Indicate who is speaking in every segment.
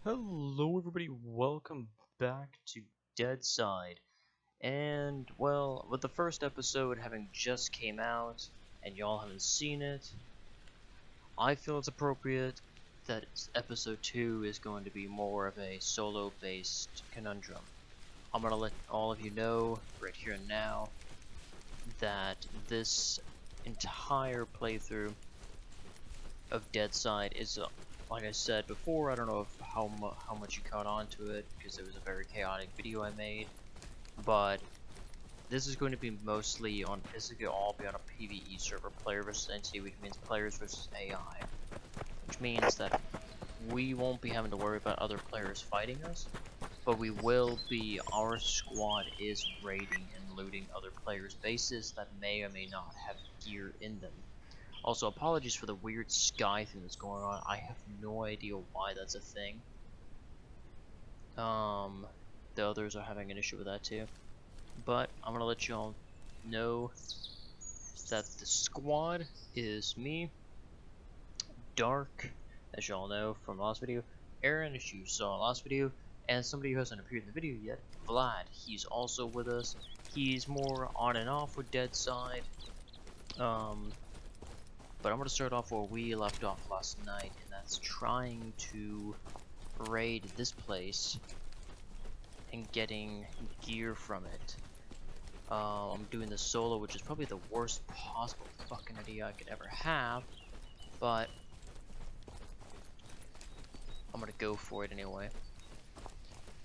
Speaker 1: Hello everybody, welcome back to Deadside. And, well, with the first episode having just came out, and y'all haven't seen it, I feel it's appropriate that episode 2 is going to be more of a solo-based conundrum. I'm gonna let all of you know, right here and now, that this entire playthrough of Deadside is like I said before. I don't know if how much you caught on to it because it was a very chaotic video I made, but this is going to be mostly on. This is going to all be on a PvE server, player versus entity, which means players versus AI, which means that we won't be having to worry about other players fighting us, but we will be. Our squad is raiding and looting other players' bases that may or may not have gear in them. Also, apologies for the weird sky thing that's going on. I have no idea why that's a thing. The others are having an issue with that too. But I'm gonna let y'all know that the squad is me, Dark, as y'all know from last video, Aaron, as you saw last video, and somebody who hasn't appeared in the video yet, Vlad. He's also with us. He's more on and off with Deadside. But I'm going to start off where we left off last night, and that's trying to raid this place and getting gear from it. I'm doing this solo, which is probably the worst possible fucking idea I could ever have, but I'm going to go for it anyway.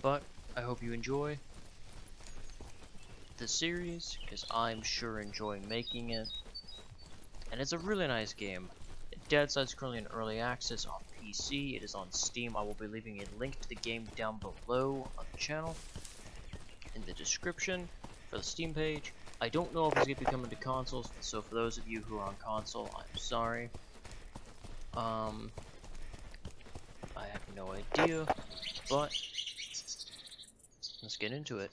Speaker 1: But I hope you enjoy the series, because I'm sure enjoying making it. And it's a really nice game. Deadside is currently in early access on PC. It is on Steam. I will be leaving a link to the game down below on the channel in the description for the Steam page. I don't know if it's going to be coming to consoles, so for those of you who are on console, I'm sorry. I have no idea, but let's get into it.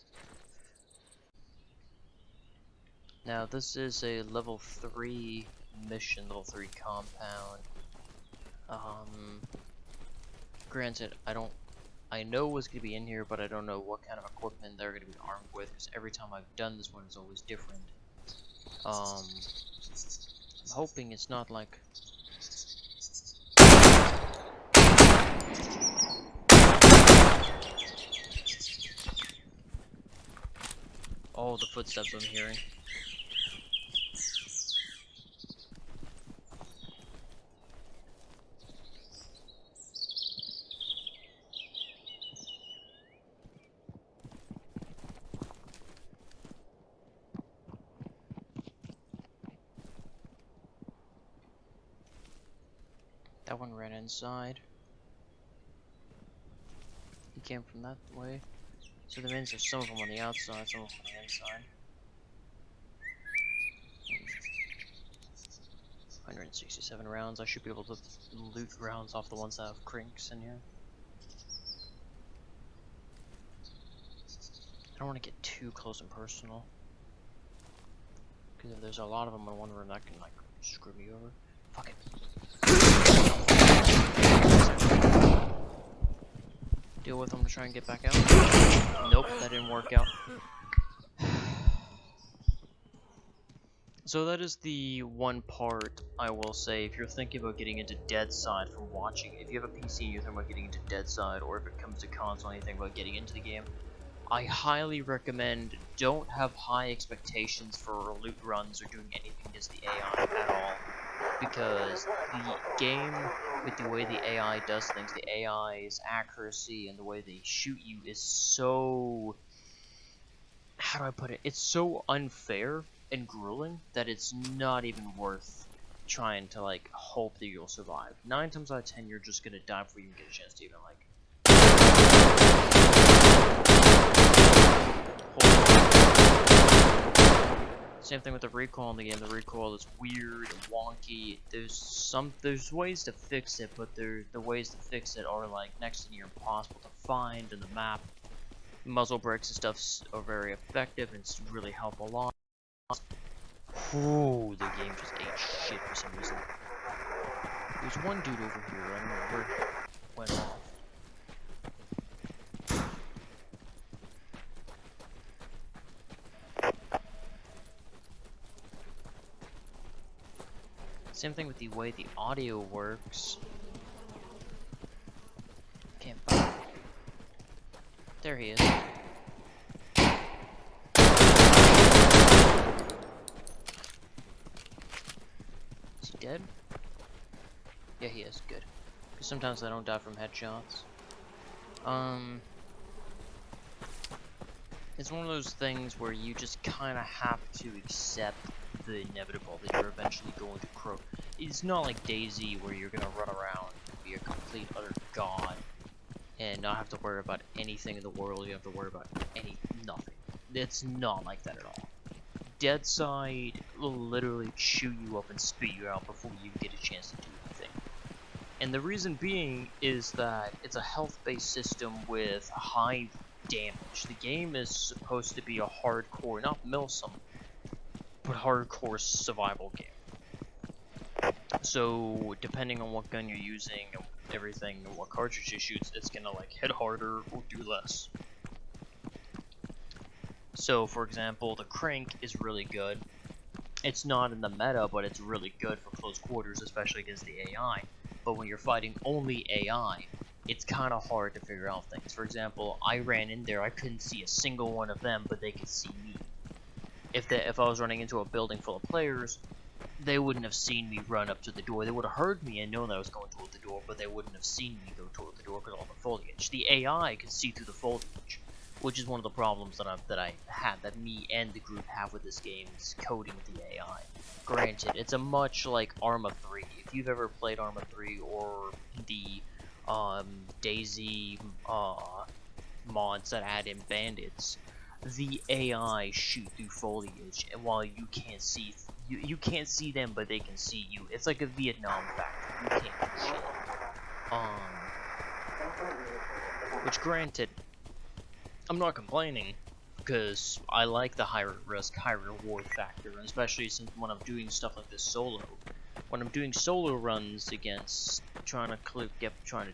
Speaker 1: Now, this is a level 3 mission, level 3 compound. Granted, I know what's going to be in here, but I don't know what kind of equipment they're going to be armed with, because every time I've done this one, it's always different. I'm hoping it's not like... Oh, the footsteps I'm hearing. That one ran inside. He came from that way. So that means there's some of them on the outside, some of them on the inside. 167 rounds. I should be able to loot rounds off the ones that have crinks in here. I don't want to get too close and personal, because if there's a lot of them in one room, that can like screw me over. Fuck it. Deal with them to try and get back out. Nope, that didn't work out. So that is the one part I will say, if you're thinking about getting into Deadside from watching, if you have a PC and you're thinking about getting into Deadside, or if it comes to console and you think about getting into the game, I highly recommend don't have high expectations for loot runs or doing anything against the AI at all, because the game, with the way the AI does things, the AI's accuracy and the way they shoot you is so... how do I put it? It's so unfair and grueling that it's not even worth trying to like hope that you'll survive. 9 times out of 10 you're just gonna die before you even get a chance to even like... Same thing with the recoil in the game. The recoil is weird and wonky. There's ways to fix it, but the ways to fix it are like next to near impossible to find in the map. Muzzle brakes and stuff are very effective and really help a lot. Ooh, the game just ate shit for some reason. There's one dude over here, I don't know where he went off. Same thing with the way the audio works. Can't find him. There he is. Is he dead? Yeah, he is. Good. Because sometimes I don't die from headshots. It's one of those things where you just kind of have to accept the inevitable that you're eventually going to croak. It's not like Daisy where you're gonna run around and be a complete utter god and not have to worry about anything in the world. You have to worry about nothing. It's not like that at all. Deadside will literally chew you up and spit you out before you get a chance to do anything. And the reason being is that it's a health-based system with high damage. The game is supposed to be a hardcore, not Milsim, but hardcore survival game. So depending on what gun you're using and everything and what cartridge you shoot, it's gonna like hit harder or do less. So for example, the crank is really good. It's not in the meta, but it's really good for close quarters, especially against the AI. But when you're fighting only AI, it's kind of hard to figure out things. For example, I ran in there, I couldn't see a single one of them, but they could see me. If I was running into a building full of players, they wouldn't have seen me run up to the door. They would have heard me and known that I was going toward the door, but they wouldn't have seen me go toward the door because of all the foliage. The AI could see through the foliage, which is one of the problems that me and the group have with this game, is coding with the AI. Granted, it's a much like Arma 3. If you've ever played Arma 3 or the Daisy mods that add in bandits, the AI shoot through foliage, and while you can't see, you can't see them, but they can see you. It's like a Vietnam factor. You can't control it. Which, granted, I'm not complaining, because I like the high risk, high reward factor, and especially since when I'm doing stuff like this solo. When I'm doing solo runs against trying to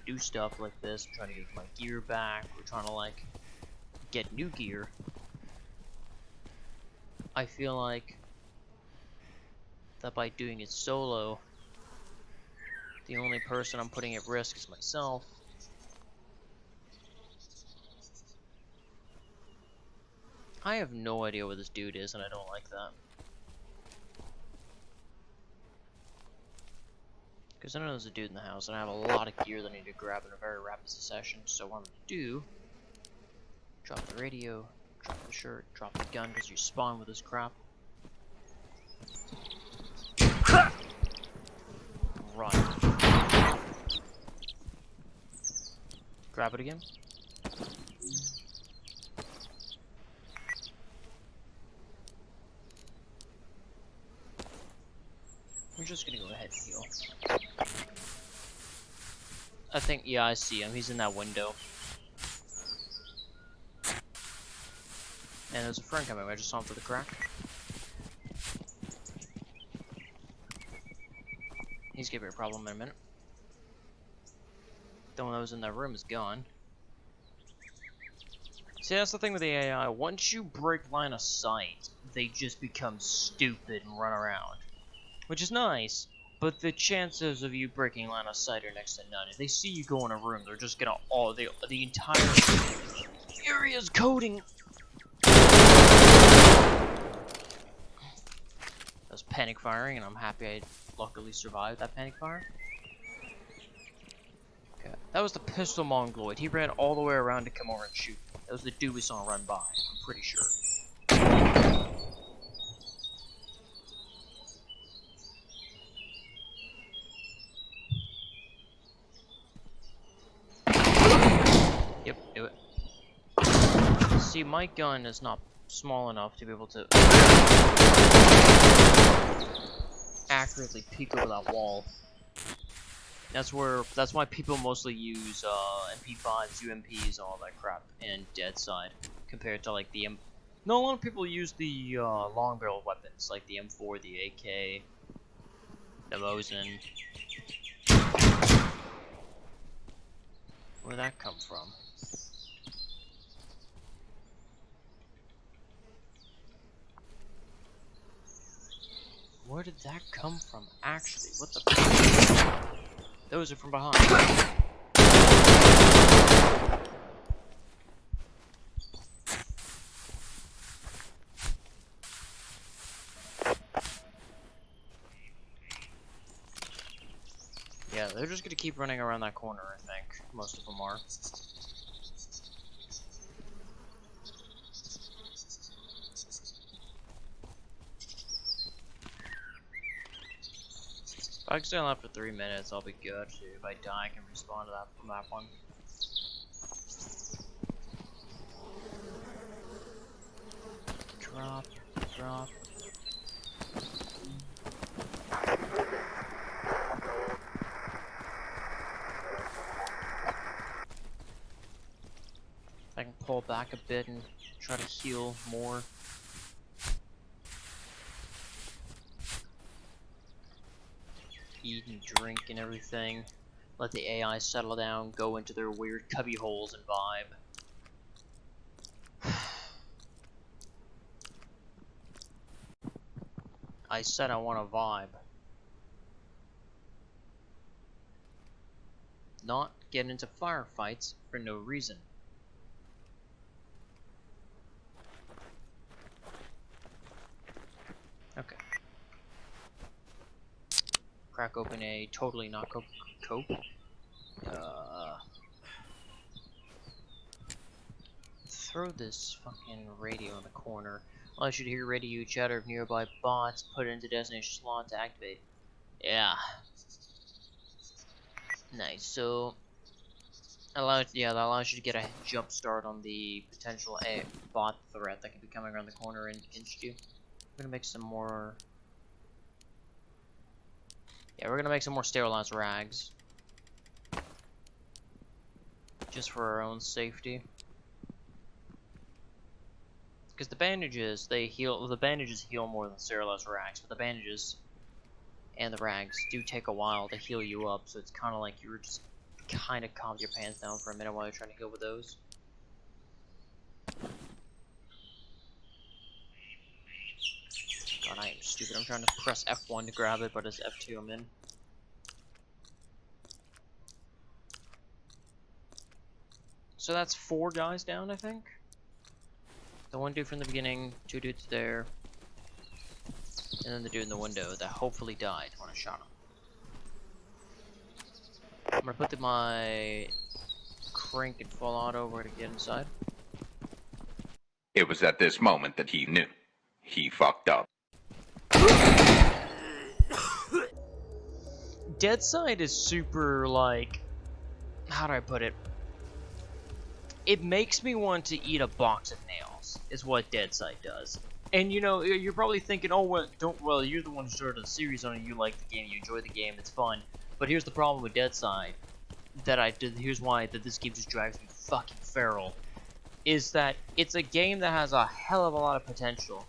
Speaker 1: do stuff like this, trying to get my gear back, or trying to like get new gear, I feel like that by doing it solo, the only person I'm putting at risk is myself. I have no idea where this dude is, and I don't like that. Because I know there's a dude in the house, and I have a lot of gear that I need to grab in a very rapid succession, so what I'm going to do, drop the radio, drop the shirt, drop the gun, because you spawn with this crap. Run. Grab it again. I'm just gonna go ahead and heal. I think, yeah, I see him. He's in that window. And there's a friend coming. I just saw him through the crack. He's gonna be a problem in a minute. The one that was in that room is gone. See, that's the thing with the AI. Once you break line of sight, they just become stupid and run around. Which is nice, but the chances of you breaking line of sight are next to none. If they see you go in a room, they're just gonna the entire area's coding. I was panic firing, and I'm happy I luckily survived that panic fire. Okay, that was the pistol mongoloid. He ran all the way around to come over and shoot. That was the dude we saw run by, I'm pretty sure. Yep, do it. See, my gun is not small enough to be able to accurately peek over that wall. That's why people mostly use MP5s, UMPs, and all that crap in Deadside, compared to like the No, a lot of people use the long barrel weapons, like the M4, the AK, the Mosin. Where'd that come from? Where did that come from, actually? What the fuck? Those are from behind. Yeah, they're just gonna keep running around that corner, I think. Most of them are. If I can stay on that for 3 minutes, I'll be good. If I die, I can respawn to that from that one. Drop, drop. I can pull back a bit and try to heal more. Eat and drink and everything. Let the AI settle down, go into their weird cubby holes and vibe. I said I want a vibe. Not get into firefights for no reason. Okay. Crack open a totally not cope. Throw this fucking radio in the corner. Allows you to hear radio chatter of nearby bots. Put it into destination slot to activate. Yeah. Nice. So, that allows you to get a jump start on the potential bot threat that could be coming around the corner and against you. We're gonna make some more. Yeah, we're gonna make some more sterilized rags, just for our own safety. Because the bandages, they heal. The bandages heal more than sterilized rags, but the bandages and the rags do take a while to heal you up. So it's kind of like you were just kind of calm your pants down for a minute while you're trying to heal with those. God, I am stupid. I'm trying to press F1 to grab it, but it's F2 I'm in. So that's 4 guys down, I think. The one dude from the beginning, 2 dudes there, and then the dude in the window that hopefully died when I shot him. I'm gonna put my crank and full auto where to get inside.
Speaker 2: It was at this moment that he knew. He fucked up.
Speaker 1: Deadside is super, like, how do I put it? It makes me want to eat a box of nails, is what Deadside does. And you know, you're probably thinking, oh, well, you're the one who started the series on it, you like the game, you enjoy the game, it's fun. But here's the problem with Deadside, here's why this game just drives me fucking feral, is that it's a game that has a hell of a lot of potential.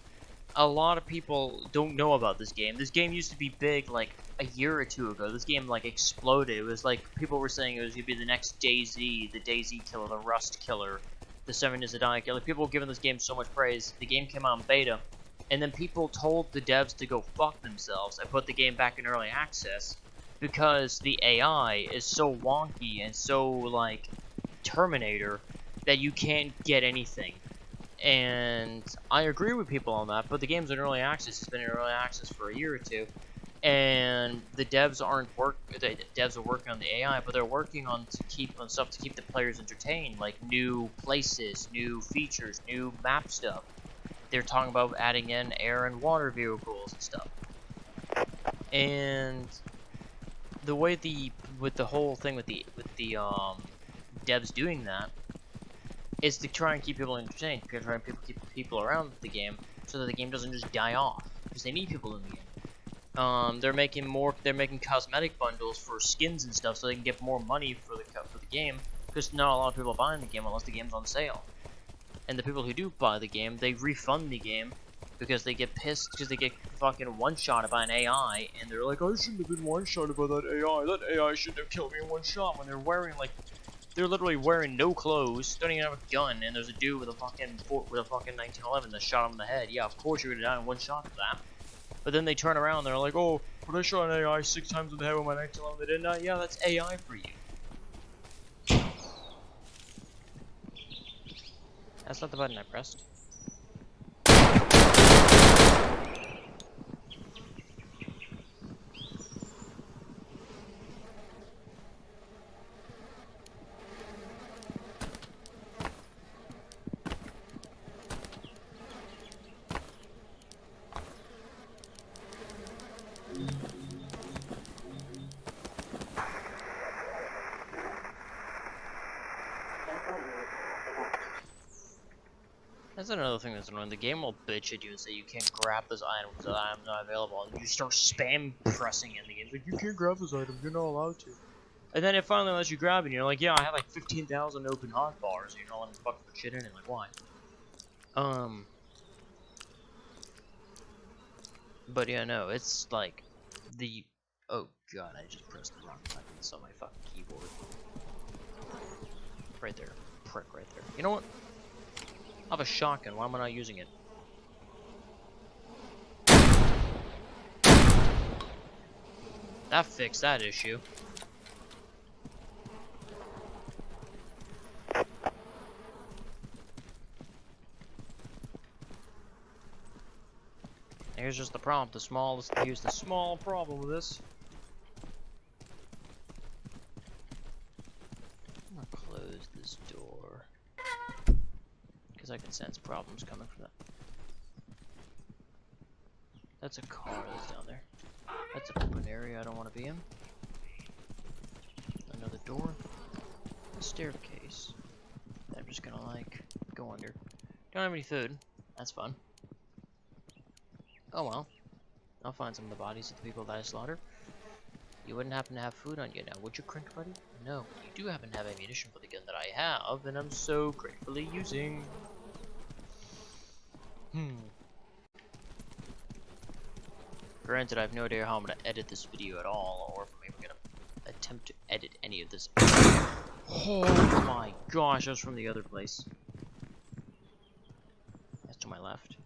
Speaker 1: A lot of people don't know about this game. This game used to be big like a year or 2 ago. This game like exploded. It was like people were saying it was gonna be the next DayZ, the DayZ killer, the Rust killer, the 7 Days to Die killer. People were giving this game so much praise. The game came out in beta, and then people told the devs to go fuck themselves and put the game back in early access because the AI is so wonky and so like Terminator that you can't get anything. And I agree with people on that, but the game's in early access. It's been in early access for a year or 2, and the devs the devs are working on the AI, but they're working on stuff to keep the players entertained, like new places, new features, new map stuff. They're talking about adding in air and water vehicles and stuff. And the way with the whole thing with the devs doing that is to try and keep people entertained, to try and keep people around the game, so that the game doesn't just die off, because they need people in the game. They're making cosmetic bundles for skins and stuff, so they can get more money for the game, because not a lot of people are buying the game unless the game's on sale. And the people who do buy the game, they refund the game, because they get pissed, because they get fucking one-shotted by an AI, and they're like, I shouldn't have been one-shotted by that AI, that AI shouldn't have killed me in one shot, when they're wearing like, they're literally wearing no clothes, don't even have a gun, and there's a dude with a fucking 1911 that shot him in the head. Yeah, of course you're gonna die in one shot for that. But then they turn around and they're like, oh, but I shot an AI 6 times in the head with my 1911, didn't I? Yeah, that's AI for you. That's not the button I pressed. That's another thing that's annoying. The game will bitch at you and say you can't grab this item because the item's not available, and you start spam pressing in the game. Like, you can't grab this item, you're not allowed to. And then it finally lets you grab it, and you're like, yeah, I have like 15,000 open hotbars, and you're not letting me fucking put shit in it. Like, why? But yeah, no, it's like the. Oh god, I just pressed the wrong buttons on my fucking keyboard. Right there. Prick right there. You know what? I have a shotgun, why am I not using it? That fixed that issue. Here's just the problem. Here's the small problem with this. I'm gonna close this door. Because I can sense problems coming from that. That's a car that's down there. That's an open area I don't want to be in. Another door. A staircase. That I'm just gonna like go under. Don't have any food. That's fun. Oh well. I'll find some of the bodies of the people that I slaughtered. You wouldn't happen to have food on you now, would you, Crink Buddy? No, but you do happen to have ammunition for the gun that I have, and I'm so gratefully using. Granted, I have no idea how I'm gonna edit this video at all, or if I'm even gonna attempt to edit any of this. Oh my gosh, that was from the other place. That's to my left.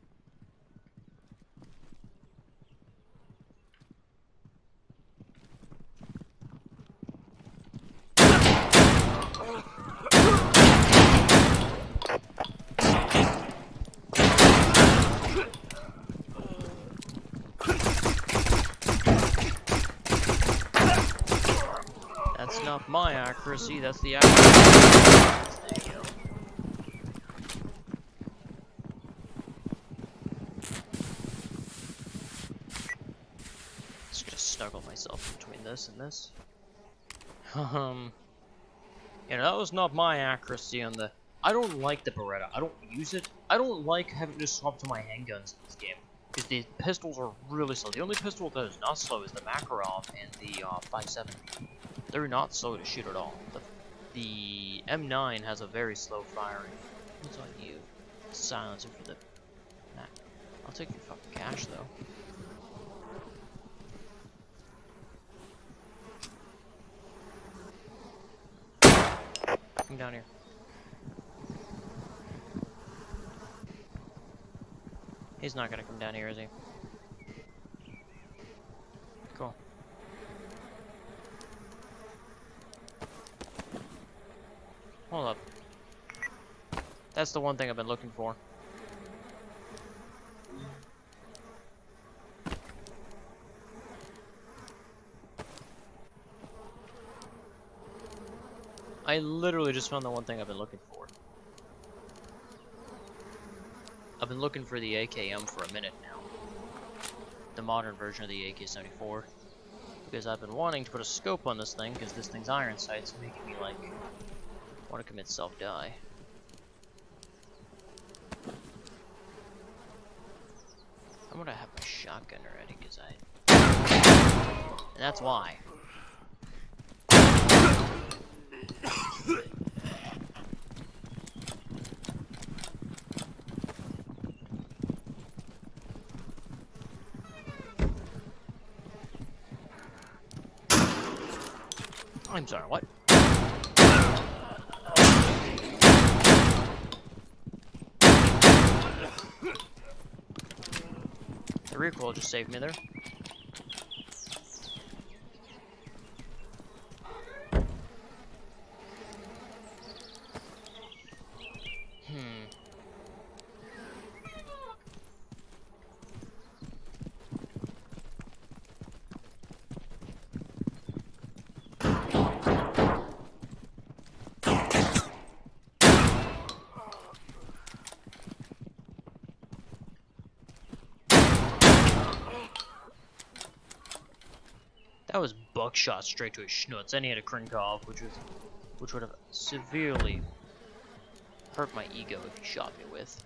Speaker 1: That's not my accuracy, that's the accuracy. There you go. Let's just snuggle myself between this and this. You know, that was not my accuracy on the... I don't like the Beretta. I don't use it. I don't like having to swap to my handguns in this game. Because the pistols are really slow. The only pistol that is not slow is the Makarov and the 5.7. They're not slow to shoot at all. The M9 has a very slow firing. What's on you? Silencer for the... Nah. I'll take your fucking cash, though. Come down here. He's not gonna come down here, is he? Cool. Hold up. That's the one thing I've been looking for. I literally just found the one thing I've been looking for. I've been looking for the AKM for a minute now. The modern version of the AK-74. Because I've been wanting to put a scope on this thing, because this thing's iron sights making me, like, want to commit self-die. I'm gonna have my shotgun ready, because and that's why. I'm sorry, what? The recoil just saved me there. That was buckshot straight to his schnutz, and he had a Krinkov, which would have severely hurt my ego if he shot me with.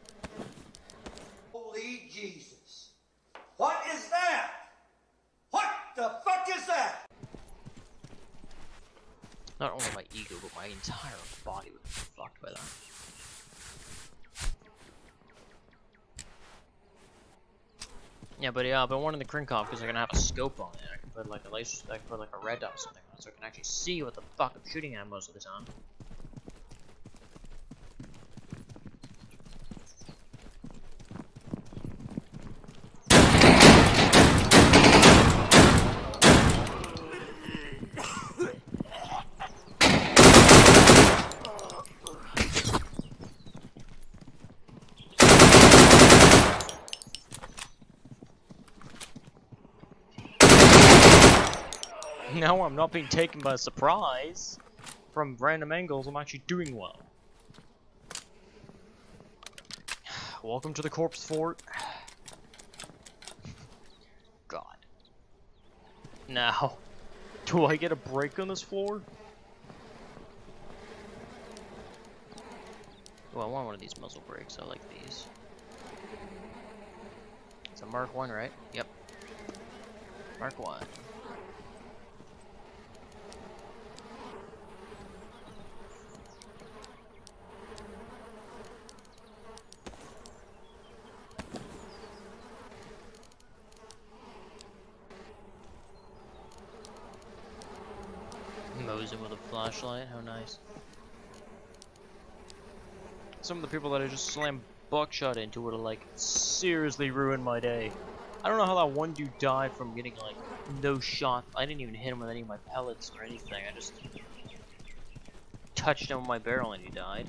Speaker 3: Holy Jesus! What is that? What the fuck is that?
Speaker 1: Not only my ego, but my entire body would be fucked by that. Yeah, but I've been wanting the Krinkov because I can have a scope on it. I can put like a laser, I can put like a red dot or something on it, so I can actually see what the fuck I'm shooting at most of the time. Now I'm not being taken by surprise from random angles. I'm actually doing well. Welcome to the corpse fort. God. Now, do I get a break on this floor? Oh, I want one of these muzzle brakes. I like these. It's a Mark 1, right? Yep. Mark 1. Mosing with a flashlight, how nice. Some of the people that I just slammed buckshot into would have like seriously ruined my day. I don't know how that one dude died from getting like no shot. I didn't even hit him with any of my pellets or anything. I just touched him with my barrel and he died.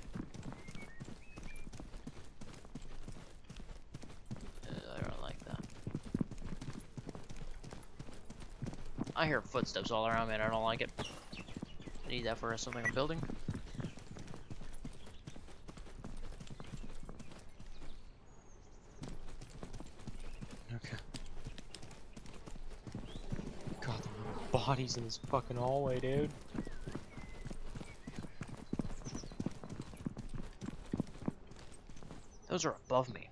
Speaker 1: I don't like that. I hear footsteps all around me and I don't like it. I need that for something I'm building. Okay. God, there are bodies in this fucking hallway, dude. Those are above me.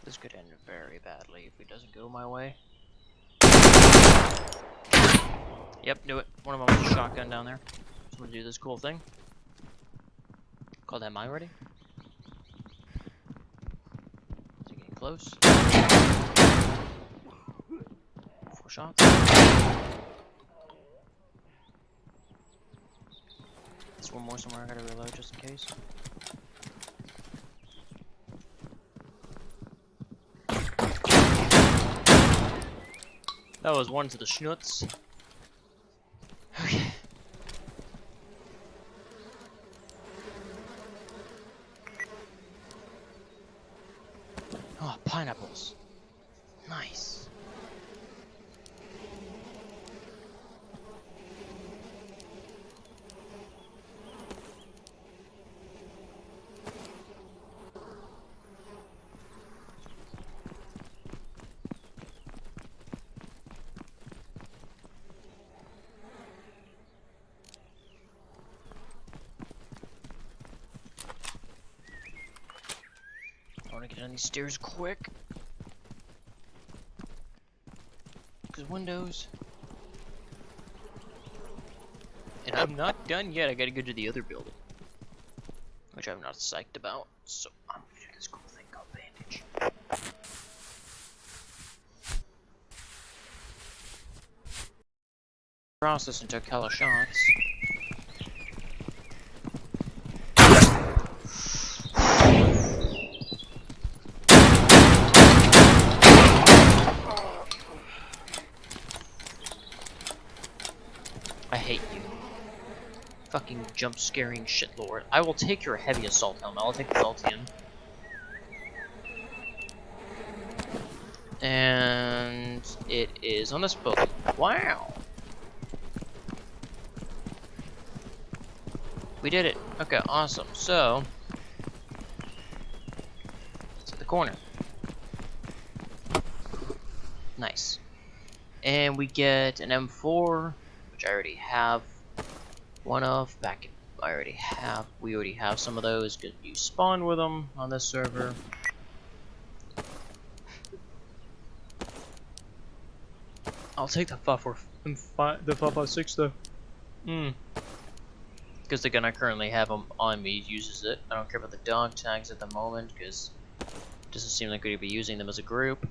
Speaker 1: This could end very badly if it doesn't go my way. Yep, do it. One of them has a shotgun down there. So I'm gonna do this cool thing. Call that mine ready. Is he getting close? 4 shots. There's one more somewhere. I gotta reload just in case. That was one to the schnutz. Okay. Oh, pineapples. Nice. I want to get on these stairs quick. Because windows. And I'm not done yet. I gotta go to the other building. Which I'm not psyched about. So I'm gonna do this cool thing called bandage. Process and took hella shots. I hate you. Fucking jump scaring shitlord. I will take your heavy assault helmet. I'll take the Saltian. And it is on this building. Wow. We did it. Okay, awesome. So, to the corner. Nice. And we get an M4, which I already have one of. We already have some of those because you spawn with them on this server. I'll take the 5.56 though. Because the gun I currently have on me uses it. I don't care about the dog tags at the moment because it doesn't seem like we're going to be using them as a group.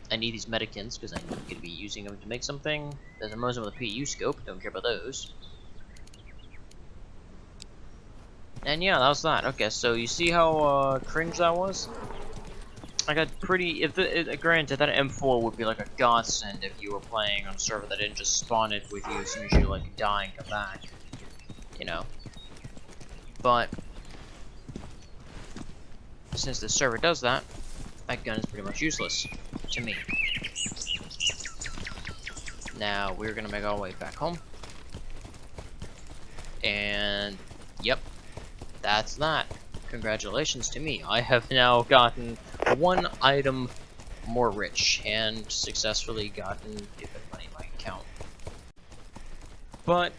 Speaker 1: I need these medikins because I'm going to be using them to make something. There's a Mosin with a PU scope. Don't care about those. And yeah, that was that. Okay, so you see how cringe that was? I got pretty. Granted, that M4 would be like a godsend if you were playing on a server that didn't just spawn it with you as soon as you like die and come back. You know. But since the server does that, that gun is pretty much useless to me. Now we're gonna make our way back home. And yep, that's that. Congratulations to me. I have now gotten one item more rich and successfully gotten different money in my account. But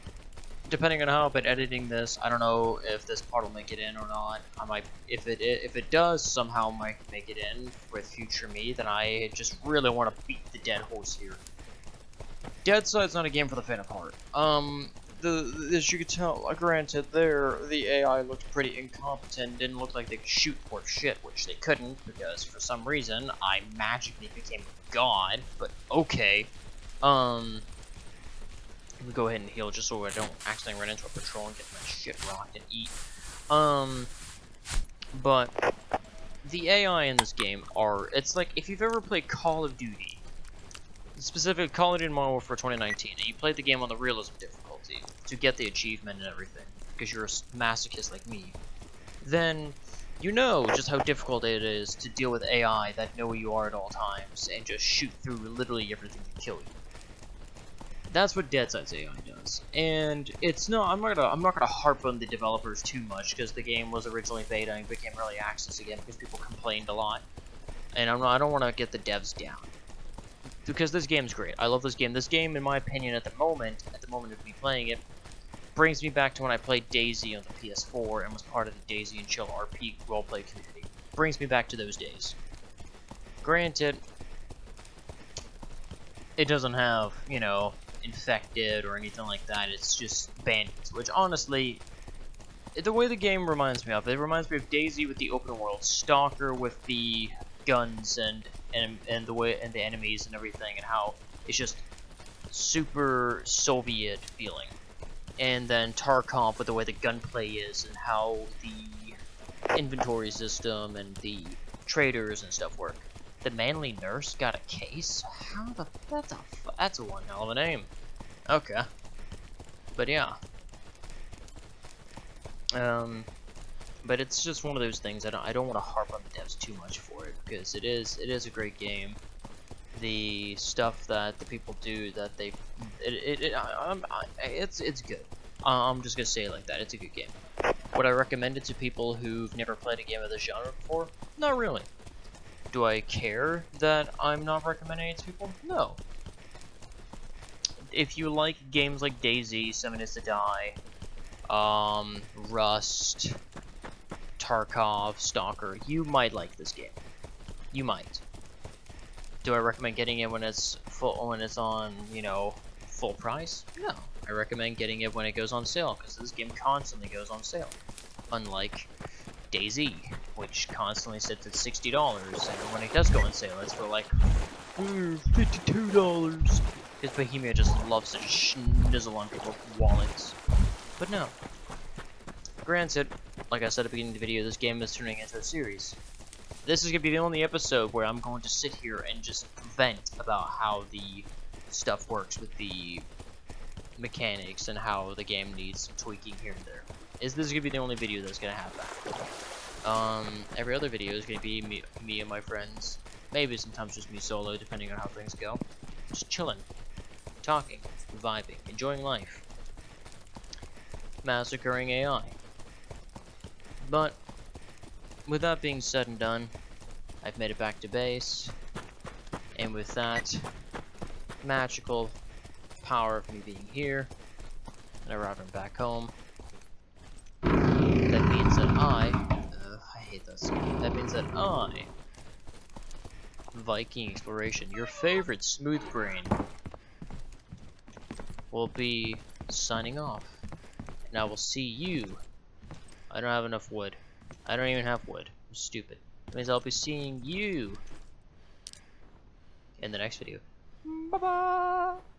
Speaker 1: depending on how I've been editing this, I don't know if this part will make it in or not. I might, if it does somehow might make it in with future me, then I just really want to beat the dead horse here. Deadside's not a game for the faint of heart. As you could tell, granted, the AI looked pretty incompetent, didn't look like they could shoot worth shit, which they couldn't, because for some reason, I magically became a god, but okay. Let me go ahead and heal just so I don't accidentally run into a patrol and get my shit rocked and eat. But the AI in this game it's like, if you've ever played Call of Duty, specifically Call of Duty Modern Warfare 2019, and you played the game on the realism difficulty to get the achievement and everything, because you're a masochist like me, then you know just how difficult it is to deal with AI that know who you are at all times and just shoot through literally everything to kill you. That's what Deadside's AI does, and it's no. I'm not gonna harp on the developers too much because the game was originally beta and became early access again because people complained a lot, and I don't want to get the devs down. Because this game's great. I love this game. This game, in my opinion, at the moment of me playing it, brings me back to when I played DayZ on the PS4 and was part of the DayZ and Chill RP roleplay community. Brings me back to those days. Granted, it doesn't have, you know, infected or anything like that. It's just bandits, which honestly, the way the game reminds me of, it reminds me of DayZ with the open world, Stalker with the guns and the way and the enemies and everything, and how it's just super Soviet feeling, and then Tarkov with the way the gunplay is and how the inventory system and the traders and stuff work. The manly nurse got a case? How the that's a one hell of a name. Okay, but yeah. But it's just one of those things. I don't want to harp on the devs too much for it because it is a great game. The stuff that the people do that it's good. I'm just gonna say it like that. It's a good game. Would I recommend it to people who've never played a game of this genre before? Not really. Do I care that I'm not recommending it to people? No. If you like games like DayZ, 7 Days to Die, Rust, Tarkov, Stalker, you might like this game. You might. Do I recommend getting it when it's on, you know, full price? No. I recommend getting it when it goes on sale, because this game constantly goes on sale. Unlike DayZ, which constantly sits at $60, and when it does go on sale, it's for like $52. Because Bohemia just loves to schnizzle on people's wallets. But no. Granted, like I said at the beginning of the video, this game is turning into a series. This is going to be the only episode where I'm going to sit here and just vent about how the stuff works with the mechanics and how the game needs some tweaking here and there. This is going to be the only video that's going to have that. Every other video is going to be me and my friends. Maybe sometimes just me solo, depending on how things go. Just chilling, talking, vibing, enjoying life. Massacring AI. But with that being said and done, I've made it back to base, and with that magical power of me being here and arriving back home, that means that I hate that song. That means that I, Viking Exploration, your favorite smooth brain, will be signing off, and I will see you. I don't have enough wood. I don't even have wood. I'm stupid. That means I'll be seeing you in the next video. Bye-bye!